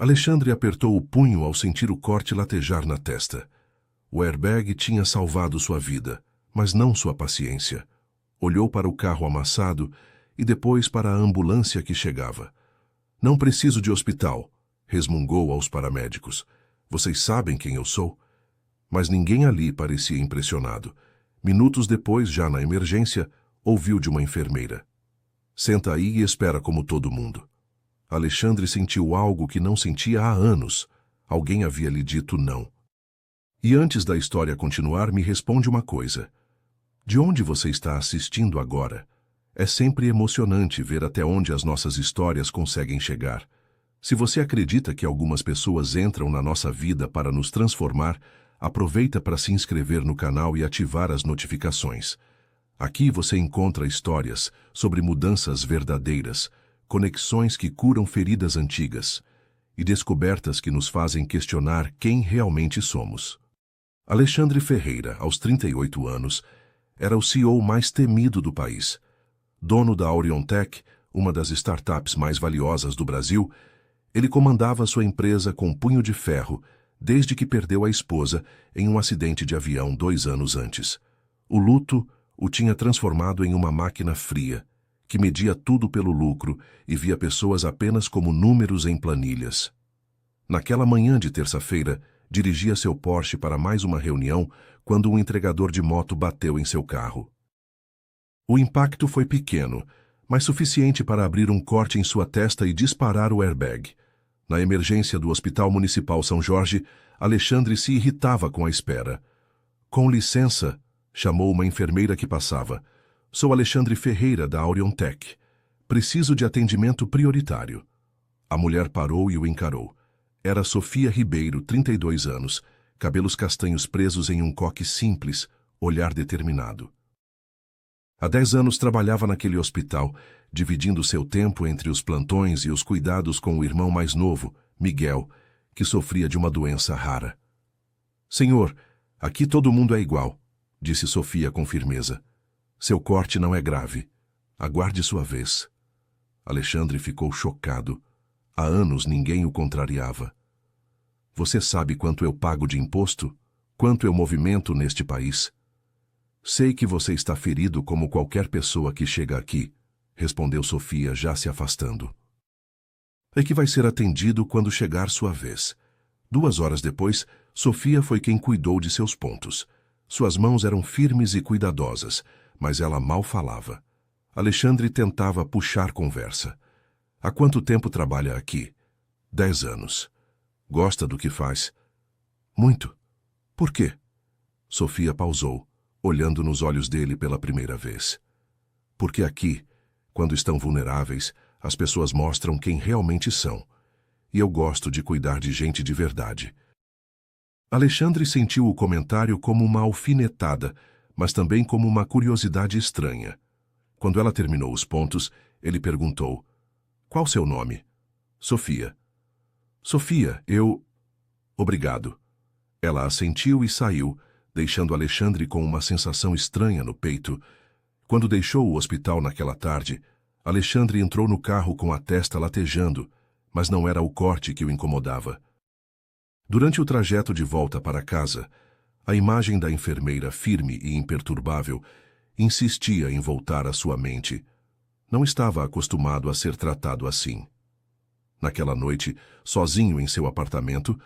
Alexandre apertou o punho ao sentir o corte latejar na testa. O airbag tinha salvado sua vida, mas não sua paciência. Olhou para o carro amassado e depois para a ambulância que chegava. Não preciso de hospital, resmungou aos paramédicos. Vocês sabem quem eu sou? Mas ninguém ali parecia impressionado. Minutos depois, já na emergência, ouviu de uma enfermeira. Senta aí e espera como todo mundo. Alexandre sentiu algo que não sentia há anos. Alguém havia lhe dito não. E antes da história continuar, me responde uma coisa. De onde você está assistindo agora? É sempre emocionante ver até onde as nossas histórias conseguem chegar. Se você acredita que algumas pessoas entram na nossa vida para nos transformar, aproveita para se inscrever no canal e ativar as notificações. Aqui você encontra histórias sobre mudanças verdadeiras, conexões que curam feridas antigas e descobertas que nos fazem questionar quem realmente somos. Alexandre Ferreira, aos 38 anos, era o CEO mais temido do país. Dono da Auriontech, uma das startups mais valiosas do Brasil, ele comandava sua empresa com punho de ferro desde que perdeu a esposa em um acidente de avião 2 anos antes. O luto o tinha transformado em uma máquina fria, que media tudo pelo lucro e via pessoas apenas como números em planilhas. Naquela manhã de terça-feira, dirigia seu Porsche para mais uma reunião quando um entregador de moto bateu em seu carro. O impacto foi pequeno, mas suficiente para abrir um corte em sua testa e disparar o airbag. Na emergência do Hospital Municipal São Jorge, Alexandre se irritava com a espera. Com licença, chamou uma enfermeira que passava. Sou Alexandre Ferreira, da Auriontech. Preciso de atendimento prioritário. A mulher parou e o encarou. Era Sofia Ribeiro, 32 anos, cabelos castanhos presos em um coque simples, olhar determinado. Há 10 anos trabalhava naquele hospital, dividindo seu tempo entre os plantões e os cuidados com o irmão mais novo, Miguel, que sofria de uma doença rara. Senhor, aqui todo mundo é igual, disse Sofia com firmeza. Seu corte não é grave. Aguarde sua vez. Alexandre ficou chocado. Há anos ninguém o contrariava. Você sabe quanto eu pago de imposto? Quanto eu movimento neste país? Sei que você está ferido como qualquer pessoa que chega aqui, respondeu Sofia, já se afastando. É que vai ser atendido quando chegar sua vez. 2 horas depois, Sofia foi quem cuidou de seus pontos. Suas mãos eram firmes e cuidadosas, mas ela mal falava. Alexandre tentava puxar conversa. Há quanto tempo trabalha aqui? 10 anos. Gosta do que faz? Muito. Por quê? Sofia pausou, olhando nos olhos dele pela primeira vez. Porque aqui, quando estão vulneráveis, as pessoas mostram quem realmente são. E eu gosto de cuidar de gente de verdade. Alexandre sentiu o comentário como uma alfinetada, mas também como uma curiosidade estranha. Quando ela terminou os pontos, ele perguntou: Qual seu nome? Sofia. Sofia, eu... Obrigado. Ela assentiu e saiu, deixando Alexandre com uma sensação estranha no peito. Quando deixou o hospital naquela tarde, Alexandre entrou no carro com a testa latejando, mas não era o corte que o incomodava. Durante o trajeto de volta para casa, a imagem da enfermeira firme e imperturbável insistia em voltar à sua mente. Não estava acostumado a ser tratado assim. Naquela noite, sozinho em seu apartamento,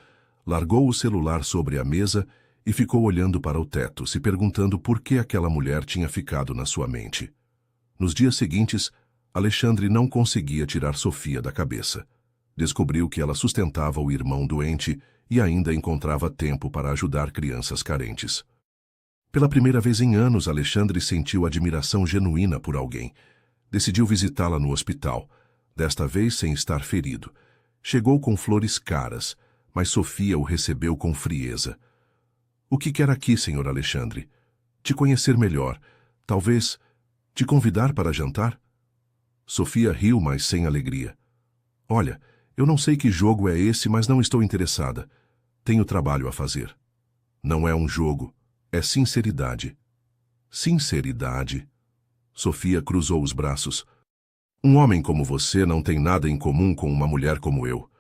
largou o celular sobre a mesa e ficou olhando para o teto, se perguntando por que aquela mulher tinha ficado na sua mente. Nos dias seguintes, Alexandre não conseguia tirar Sofia da cabeça. Descobriu que ela sustentava o irmão doente e ainda encontrava tempo para ajudar crianças carentes. Pela primeira vez em anos, Alexandre sentiu admiração genuína por alguém. Decidiu visitá-la no hospital, desta vez sem estar ferido. Chegou com flores caras, mas Sofia o recebeu com frieza. O que quer aqui, senhor Alexandre? Te conhecer melhor. Talvez te convidar para jantar? Sofia riu, mas sem alegria. Olha, eu não sei que jogo é esse, mas não estou interessada. Tenho trabalho a fazer. Não é um jogo, é sinceridade. Sinceridade? Sofia cruzou os braços. Um homem como você não tem nada em comum com uma mulher como eu.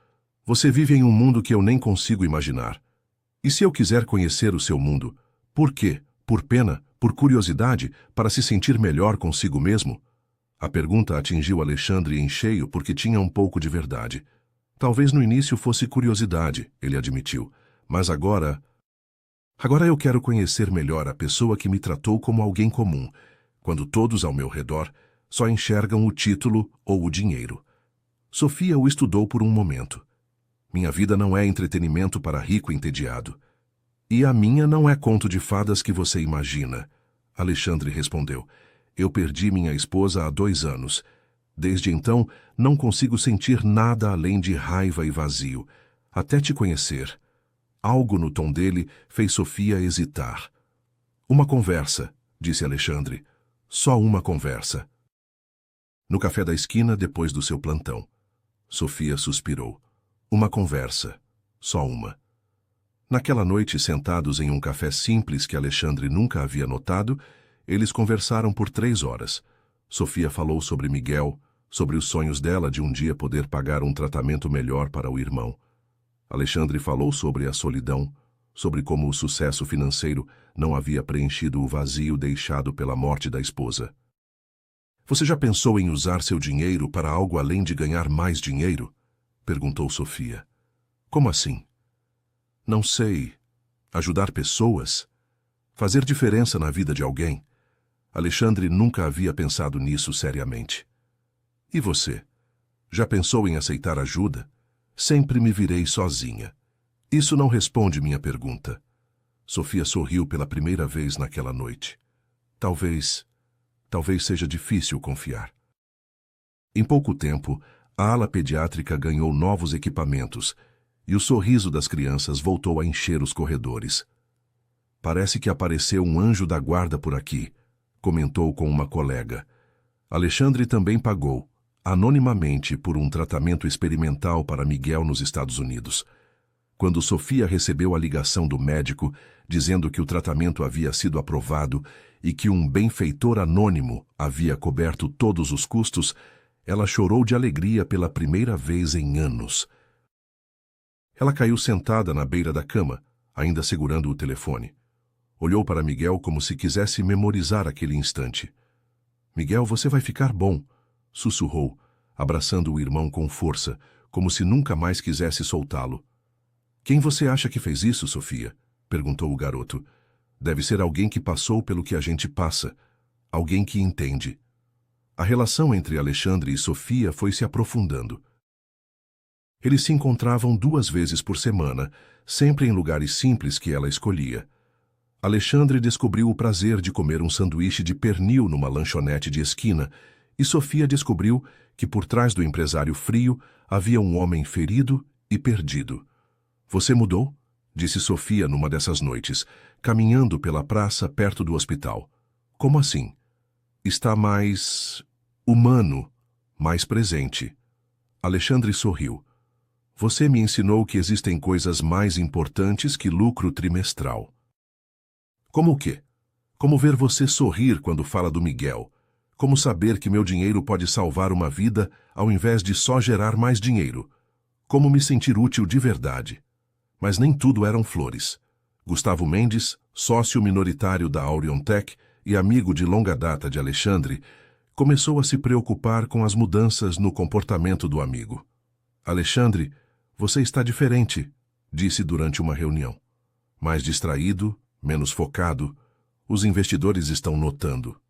Você vive em um mundo que eu nem consigo imaginar. E se eu quiser conhecer o seu mundo, por quê? Por pena? Por curiosidade? Para se sentir melhor consigo mesmo? A pergunta atingiu Alexandre em cheio porque tinha um pouco de verdade. Talvez no início fosse curiosidade, ele admitiu, mas agora eu quero conhecer melhor a pessoa que me tratou como alguém comum, quando todos ao meu redor só enxergam o título ou o dinheiro. Sofia o estudou por um momento. Minha vida não é entretenimento para rico entediado. E a minha não é conto de fadas que você imagina. Alexandre respondeu. Eu perdi minha esposa há 2 anos. Desde então, não consigo sentir nada além de raiva e vazio, até te conhecer. Algo no tom dele fez Sofia hesitar. Uma conversa, disse Alexandre. Só uma conversa. No café da esquina, depois do seu plantão. Sofia suspirou. Uma conversa. Só uma. Naquela noite, sentados em um café simples que Alexandre nunca havia notado, eles conversaram por 3 horas. Sofia falou sobre Miguel, sobre os sonhos dela de um dia poder pagar um tratamento melhor para o irmão. Alexandre falou sobre a solidão, sobre como o sucesso financeiro não havia preenchido o vazio deixado pela morte da esposa. Você já pensou em usar seu dinheiro para algo além de ganhar mais dinheiro? Perguntou Sofia. Como assim? Não sei. Ajudar pessoas? Fazer diferença na vida de alguém? Alexandre nunca havia pensado nisso seriamente. E você? Já pensou em aceitar ajuda? Sempre me virei sozinha. Isso não responde minha pergunta. Sofia sorriu pela primeira vez naquela noite. Talvez seja difícil confiar. Em pouco tempo, a ala pediátrica ganhou novos equipamentos e o sorriso das crianças voltou a encher os corredores. Parece que apareceu um anjo da guarda por aqui, comentou com uma colega. Alexandre também pagou, anonimamente, por um tratamento experimental para Miguel nos Estados Unidos. Quando Sofia recebeu a ligação do médico dizendo que o tratamento havia sido aprovado e que um benfeitor anônimo havia coberto todos os custos, ela chorou de alegria pela primeira vez em anos. Ela caiu sentada na beira da cama, ainda segurando o telefone. Olhou para Miguel como se quisesse memorizar aquele instante. Miguel, você vai ficar bom, sussurrou, abraçando o irmão com força, como se nunca mais quisesse soltá-lo. Quem você acha que fez isso, Sofia? Perguntou o garoto. Deve ser alguém que passou pelo que a gente passa, alguém que entende. A relação entre Alexandre e Sofia foi se aprofundando. Eles se encontravam 2 vezes por semana, sempre em lugares simples que ela escolhia. Alexandre descobriu o prazer de comer um sanduíche de pernil numa lanchonete de esquina, e Sofia descobriu que por trás do empresário frio havia um homem ferido e perdido. Você mudou? Disse Sofia numa dessas noites, caminhando pela praça perto do hospital. Como assim? Está mais humano, mais presente. Alexandre sorriu. Você me ensinou que existem coisas mais importantes que lucro trimestral. Como o quê? Como ver você sorrir quando fala do Miguel. Como saber que meu dinheiro pode salvar uma vida ao invés de só gerar mais dinheiro. Como me sentir útil de verdade. Mas nem tudo eram flores. Gustavo Mendes, sócio minoritário da Auriontech e amigo de longa data de Alexandre, começou a se preocupar com as mudanças no comportamento do amigo. Alexandre, você está diferente, disse durante uma reunião. Mais distraído, menos focado, os investidores estão notando.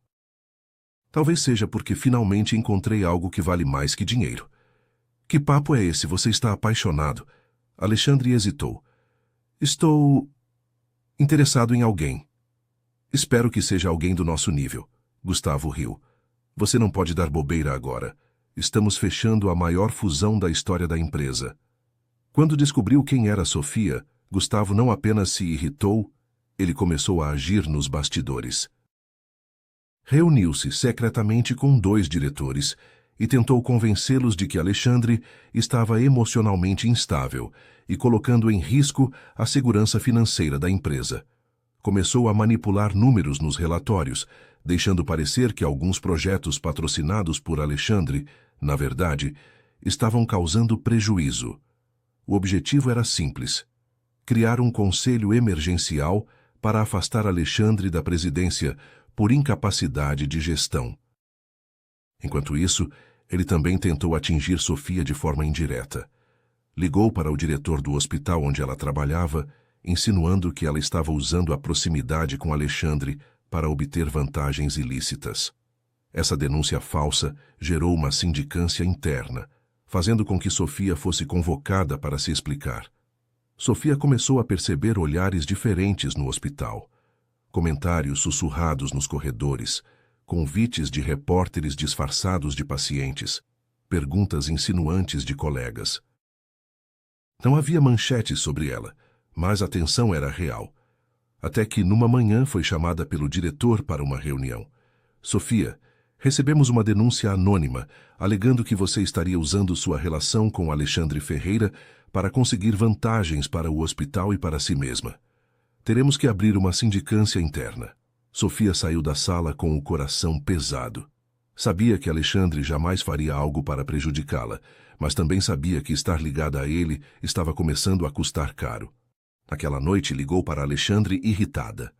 Talvez seja porque finalmente encontrei algo que vale mais que dinheiro. Que papo é esse? Você está apaixonado? Alexandre hesitou. Estou interessado em alguém. Espero que seja alguém do nosso nível. Gustavo riu. Você não pode dar bobeira agora. Estamos fechando a maior fusão da história da empresa. Quando descobriu quem era Sofia, Gustavo não apenas se irritou, ele começou a agir nos bastidores. Reuniu-se secretamente com 2 diretores e tentou convencê-los de que Alexandre estava emocionalmente instável e colocando em risco a segurança financeira da empresa. Começou a manipular números nos relatórios, deixando parecer que alguns projetos patrocinados por Alexandre, na verdade, estavam causando prejuízo. O objetivo era simples: criar um conselho emergencial para afastar Alexandre da presidência por incapacidade de gestão. Enquanto isso, ele também tentou atingir Sofia de forma indireta. Ligou para o diretor do hospital onde ela trabalhava, insinuando que ela estava usando a proximidade com Alexandre para obter vantagens ilícitas. Essa denúncia falsa gerou uma sindicância interna, fazendo com que Sofia fosse convocada para se explicar. Sofia começou a perceber olhares diferentes no hospital, comentários sussurrados nos corredores, convites de repórteres disfarçados de pacientes, perguntas insinuantes de colegas. Não havia manchetes sobre ela, mas a tensão era real. Até que, numa manhã, foi chamada pelo diretor para uma reunião. Sofia, recebemos uma denúncia anônima, alegando que você estaria usando sua relação com Alexandre Ferreira para conseguir vantagens para o hospital e para si mesma. Teremos que abrir uma sindicância interna. Sofia saiu da sala com o coração pesado. Sabia que Alexandre jamais faria algo para prejudicá-la, mas também sabia que estar ligada a ele estava começando a custar caro. Naquela noite ligou para Alexandre irritada.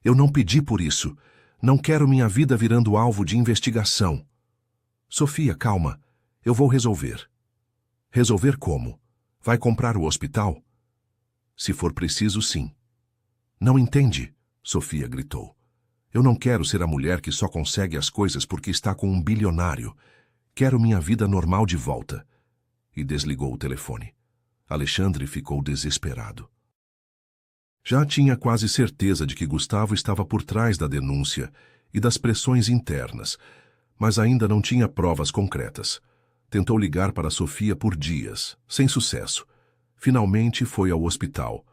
Eu não pedi por isso. Não quero minha vida virando alvo de investigação. Sofia, calma. Eu vou resolver. Resolver como? Vai comprar o hospital? Se for preciso, sim. Não entende? Sofia gritou. Eu não quero ser a mulher que só consegue as coisas porque está com um bilionário. Quero minha vida normal de volta. E desligou o telefone. Alexandre ficou desesperado. Já tinha quase certeza de que Gustavo estava por trás da denúncia e das pressões internas, mas ainda não tinha provas concretas. Tentou ligar para Sofia por dias, sem sucesso. Finalmente foi ao hospital.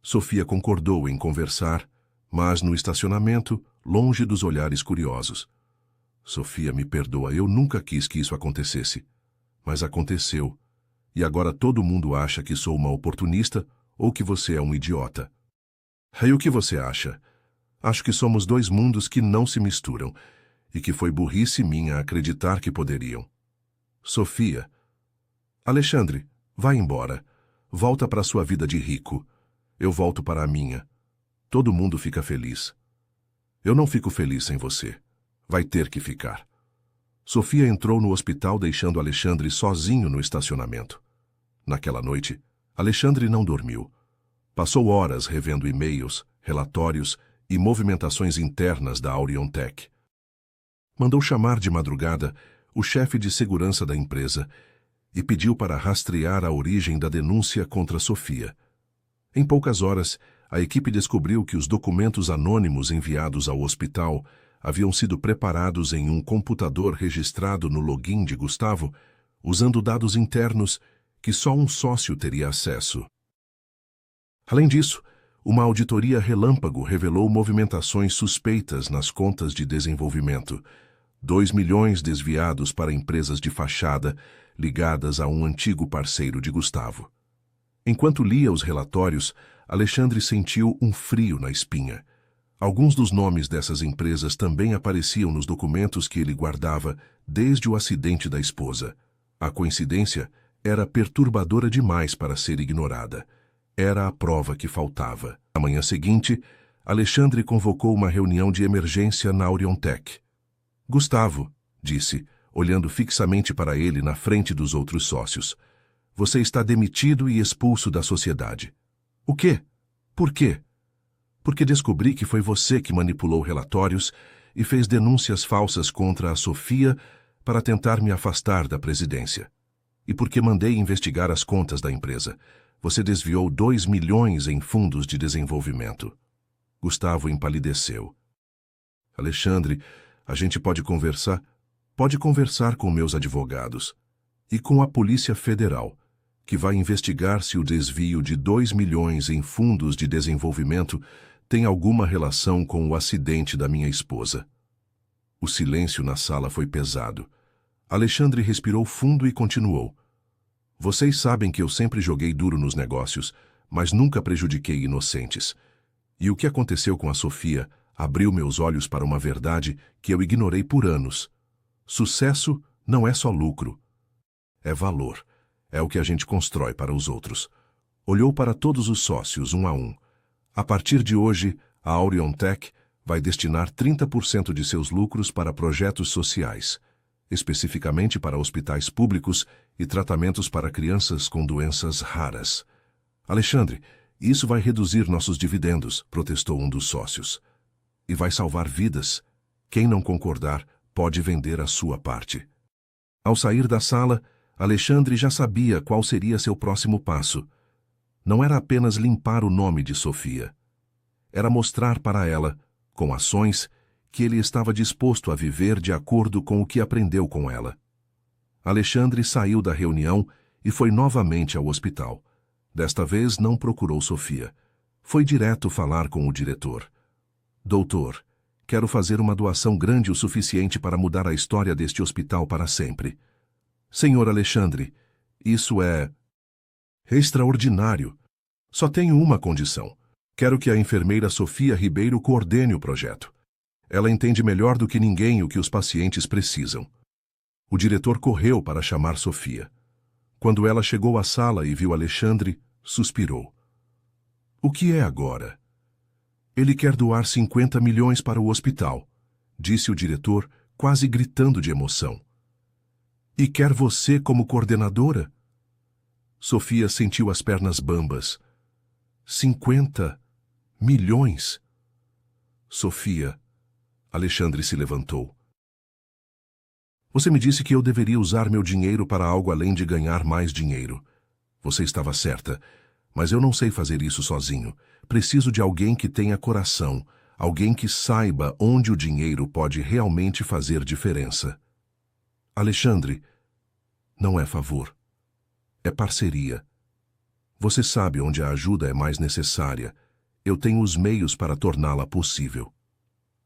Sofia concordou em conversar, mas no estacionamento, longe dos olhares curiosos. Sofia, me perdoa, eu nunca quis que isso acontecesse. Mas aconteceu. E agora todo mundo acha que sou uma oportunista ou que você é um idiota. E o que você acha? Acho que somos dois mundos que não se misturam e que foi burrice minha acreditar que poderiam. Sofia. Alexandre, vá embora. Volta para sua vida de rico. Eu volto para a minha. Todo mundo fica feliz. Eu não fico feliz sem você. Vai ter que ficar. Sofia entrou no hospital deixando Alexandre sozinho no estacionamento. Naquela noite, Alexandre não dormiu. Passou horas revendo e-mails, relatórios e movimentações internas da Auriontech. Mandou chamar de madrugada o chefe de segurança da empresa e pediu para rastrear a origem da denúncia contra Sofia. Em poucas horas, a equipe descobriu que os documentos anônimos enviados ao hospital haviam sido preparados em um computador registrado no login de Gustavo, usando dados internos que só um sócio teria acesso. Além disso, uma auditoria relâmpago revelou movimentações suspeitas nas contas de desenvolvimento, 2 milhões desviados para empresas de fachada ligadas a um antigo parceiro de Gustavo. Enquanto lia os relatórios, Alexandre sentiu um frio na espinha. Alguns dos nomes dessas empresas também apareciam nos documentos que ele guardava desde o acidente da esposa. A coincidência era perturbadora demais para ser ignorada. Era a prova que faltava. Na manhã seguinte, Alexandre convocou uma reunião de emergência na Auriontech. Gustavo, disse, olhando fixamente para ele na frente dos outros sócios, você está demitido e expulso da sociedade. O quê? Por quê? Porque descobri que foi você que manipulou relatórios e fez denúncias falsas contra a Sofia para tentar me afastar da presidência. E porque mandei investigar as contas da empresa. Você desviou 2 milhões em fundos de desenvolvimento. Gustavo empalideceu. Alexandre, a gente pode conversar? Pode conversar com meus advogados e com a Polícia Federal, que vai investigar se o desvio de 2 milhões em fundos de desenvolvimento tem alguma relação com o acidente da minha esposa. O silêncio na sala foi pesado. Alexandre respirou fundo e continuou. Vocês sabem que eu sempre joguei duro nos negócios, mas nunca prejudiquei inocentes. E o que aconteceu com a Sofia abriu meus olhos para uma verdade que eu ignorei por anos. Sucesso não é só lucro. É valor. É o que a gente constrói para os outros. Olhou para todos os sócios, um a um. A partir de hoje, a AurionTech vai destinar 30% de seus lucros para projetos sociais, especificamente para hospitais públicos e tratamentos para crianças com doenças raras. Alexandre, isso vai reduzir nossos dividendos, protestou um dos sócios. E vai salvar vidas. Quem não concordar pode vender a sua parte. Ao sair da sala, Alexandre já sabia qual seria seu próximo passo. Não era apenas limpar o nome de Sofia. Era mostrar para ela, com ações, que ele estava disposto a viver de acordo com o que aprendeu com ela. Alexandre saiu da reunião e foi novamente ao hospital. Desta vez não procurou Sofia. Foi direto falar com o diretor. Doutor, quero fazer uma doação grande o suficiente para mudar a história deste hospital para sempre. Senhor Alexandre, isso é extraordinário. Só tenho uma condição. Quero que a enfermeira Sofia Ribeiro coordene o projeto. Ela entende melhor do que ninguém o que os pacientes precisam. O diretor correu para chamar Sofia. Quando ela chegou à sala e viu Alexandre, suspirou. O que é agora? Ele quer doar 50 milhões para o hospital, disse o diretor, quase gritando de emoção. E quer você como coordenadora? Sofia sentiu as pernas bambas. 50 milhões? Sofia, Alexandre se levantou. Você me disse que eu deveria usar meu dinheiro para algo além de ganhar mais dinheiro. Você estava certa, mas eu não sei fazer isso sozinho. Preciso de alguém que tenha coração, alguém que saiba onde o dinheiro pode realmente fazer diferença. Alexandre, não é favor. É parceria. Você sabe onde a ajuda é mais necessária. Eu tenho os meios para torná-la possível.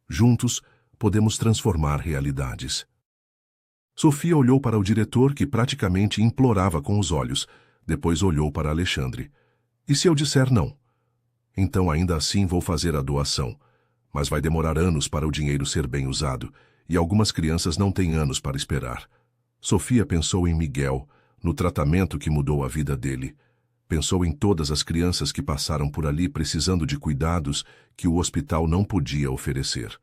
Juntos, podemos transformar realidades. Sofia olhou para o diretor, que praticamente implorava com os olhos. Depois olhou para Alexandre. E se eu disser não? Então ainda assim vou fazer a doação. Mas vai demorar anos para o dinheiro ser bem usado, e algumas crianças não têm anos para esperar. Sofia pensou em Miguel, no tratamento que mudou a vida dele. Pensou em todas as crianças que passaram por ali precisando de cuidados que o hospital não podia oferecer.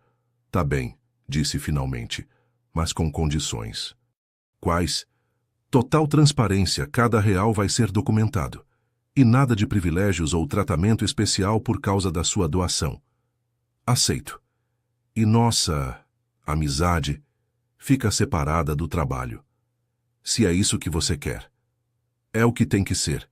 Tá bem, disse finalmente, mas com condições. Quais? Total transparência, cada real vai ser documentado. E nada de privilégios ou tratamento especial por causa da sua doação. Aceito. E nossa amizade fica separada do trabalho. Se é isso que você quer. É o que tem que ser.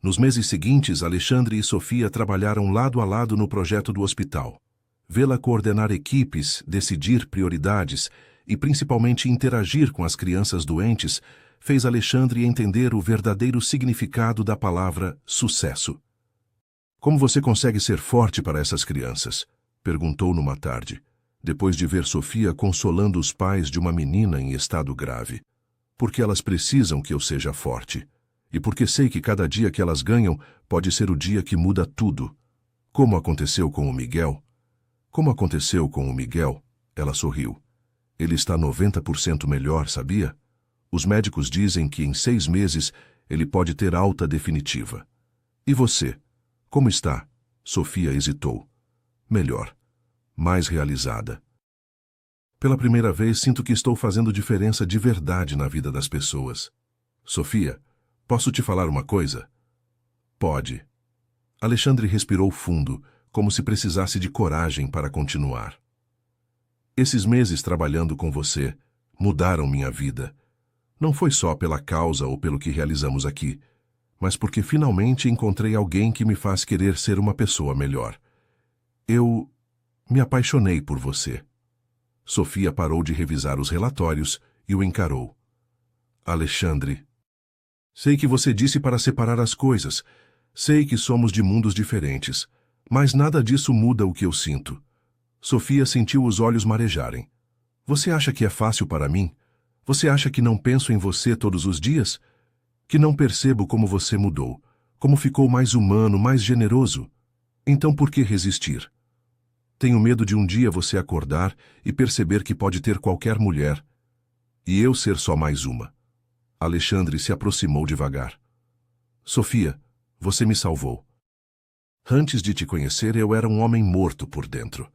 Nos meses seguintes, Alexandre e Sofia trabalharam lado a lado no projeto do hospital. Vê-la coordenar equipes, decidir prioridades e principalmente interagir com as crianças doentes fez Alexandre entender o verdadeiro significado da palavra sucesso. Como você consegue ser forte para essas crianças? Perguntou numa tarde, depois de ver Sofia consolando os pais de uma menina em estado grave. Porque elas precisam que eu seja forte. E porque sei que cada dia que elas ganham pode ser o dia que muda tudo. Como aconteceu com o Miguel? Como aconteceu com o Miguel? Ela sorriu. Ele está 90% melhor, sabia? Os médicos dizem que em 6 meses ele pode ter alta definitiva. E você? Como está? Sofia hesitou. Melhor. Mais realizada. Pela primeira vez sinto que estou fazendo diferença de verdade na vida das pessoas. Sofia, posso te falar uma coisa? Pode. Alexandre respirou fundo, como se precisasse de coragem para continuar. Esses meses trabalhando com você mudaram minha vida. Não foi só pela causa ou pelo que realizamos aqui, mas porque finalmente encontrei alguém que me faz querer ser uma pessoa melhor. Eu me apaixonei por você. Sofia parou de revisar os relatórios e o encarou. Alexandre, sei que você disse para separar as coisas. Sei que somos de mundos diferentes, mas nada disso muda o que eu sinto. Sofia sentiu os olhos marejarem. Você acha que é fácil para mim? Você acha que não penso em você todos os dias? Que não percebo como você mudou, como ficou mais humano, mais generoso? Então por que resistir? Tenho medo de um dia você acordar e perceber que pode ter qualquer mulher, e eu ser só mais uma. Alexandre se aproximou devagar. Sofia, você me salvou. Antes de te conhecer, eu era um homem morto por dentro.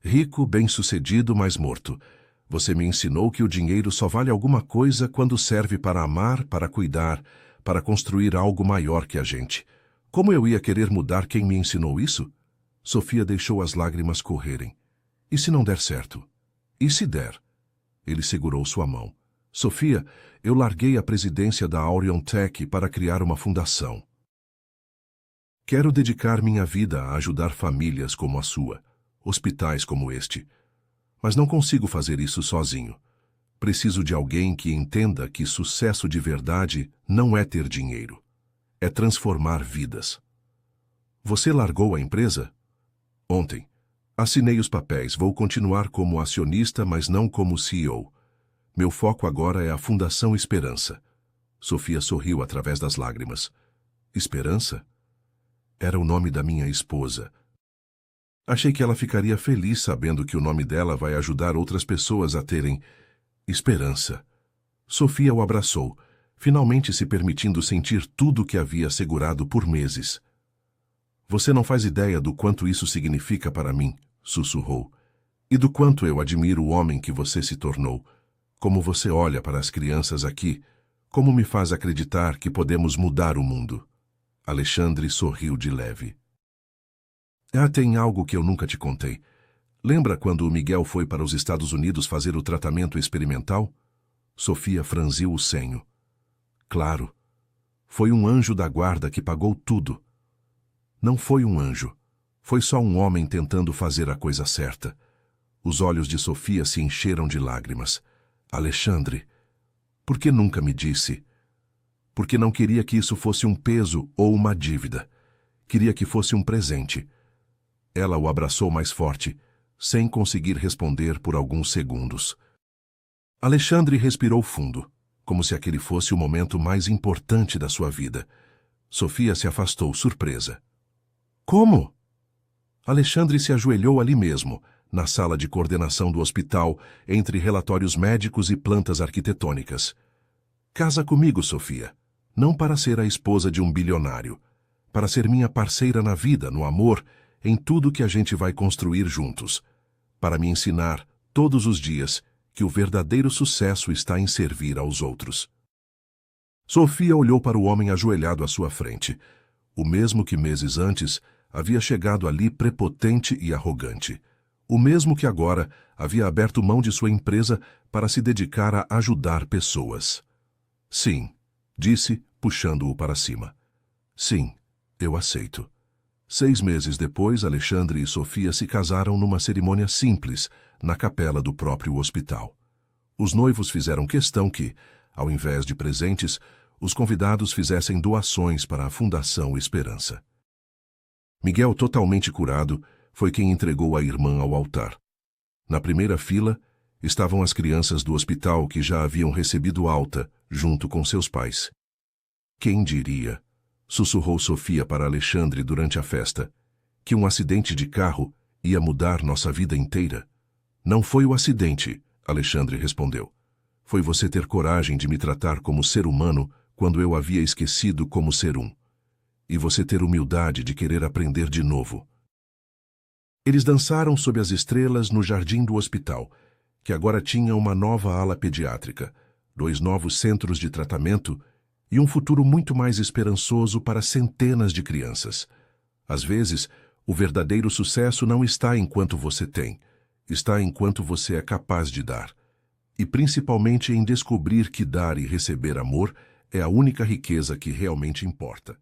Rico, bem-sucedido, mas morto. Você me ensinou que o dinheiro só vale alguma coisa quando serve para amar, para cuidar, para construir algo maior que a gente. Como eu ia querer mudar quem me ensinou isso? Sofia deixou as lágrimas correrem. E se não der certo? E se der? Ele segurou sua mão. Sofia, eu larguei a presidência da Aurion Tech para criar uma fundação. Quero dedicar minha vida a ajudar famílias como a sua, hospitais como este. Mas não consigo fazer isso sozinho. Preciso de alguém que entenda que sucesso de verdade não é ter dinheiro. É transformar vidas. Você largou a empresa? Ontem. Assinei os papéis. Vou continuar como acionista, mas não como CEO. Meu foco agora é a Fundação Esperança. Sofia sorriu através das lágrimas. Esperança? Era o nome da minha esposa. Achei que ela ficaria feliz sabendo que o nome dela vai ajudar outras pessoas a terem esperança. Sofia o abraçou, finalmente se permitindo sentir tudo o que havia segurado por meses. Você não faz ideia do quanto isso significa para mim, sussurrou, e do quanto eu admiro o homem que você se tornou. Como você olha para as crianças aqui, como me faz acreditar que podemos mudar o mundo. Alexandre sorriu de leve. Tem algo que eu nunca te contei. Lembra quando o Miguel foi para os Estados Unidos fazer o tratamento experimental? Sofia franziu o senho. Claro. Foi um anjo da guarda que pagou tudo. Não foi um anjo. Foi só um homem tentando fazer a coisa certa. Os olhos de Sofia se encheram de lágrimas. Alexandre, por que nunca me disse? Porque não queria que isso fosse um peso ou uma dívida. Queria que fosse um presente. Ela o abraçou mais forte, sem conseguir responder por alguns segundos. Alexandre respirou fundo, como se aquele fosse o momento mais importante da sua vida. Sofia se afastou, surpresa. Como? Alexandre se ajoelhou ali mesmo, na sala de coordenação do hospital, entre relatórios médicos e plantas arquitetônicas. Casa comigo, Sofia. Não para ser a esposa de um bilionário. Para ser minha parceira na vida, no amor, em tudo que a gente vai construir juntos. Para me ensinar, todos os dias, que o verdadeiro sucesso está em servir aos outros. Sofia olhou para o homem ajoelhado à sua frente. O mesmo que meses antes havia chegado ali prepotente e arrogante. O mesmo que agora havia aberto mão de sua empresa para se dedicar a ajudar pessoas. Sim, disse, puxando-o para cima. Sim, eu aceito. 6 meses depois, Alexandre e Sofia se casaram numa cerimônia simples, na capela do próprio hospital. Os noivos fizeram questão que, ao invés de presentes, os convidados fizessem doações para a Fundação Esperança. Miguel, totalmente curado, foi quem entregou a irmã ao altar. Na primeira fila, estavam as crianças do hospital que já haviam recebido alta, junto com seus pais. Quem diria, sussurrou Sofia para Alexandre durante a festa, que um acidente de carro ia mudar nossa vida inteira? Não foi o acidente, Alexandre respondeu. Foi você ter coragem de me tratar como ser humano quando eu havia esquecido como ser um. E você ter humildade de querer aprender de novo. Eles dançaram sob as estrelas no jardim do hospital, que agora tinha uma nova ala pediátrica, 2 novos centros de tratamento e um futuro muito mais esperançoso para centenas de crianças. Às vezes, o verdadeiro sucesso não está em quanto você tem, está em quanto você é capaz de dar. E principalmente em descobrir que dar e receber amor é a única riqueza que realmente importa.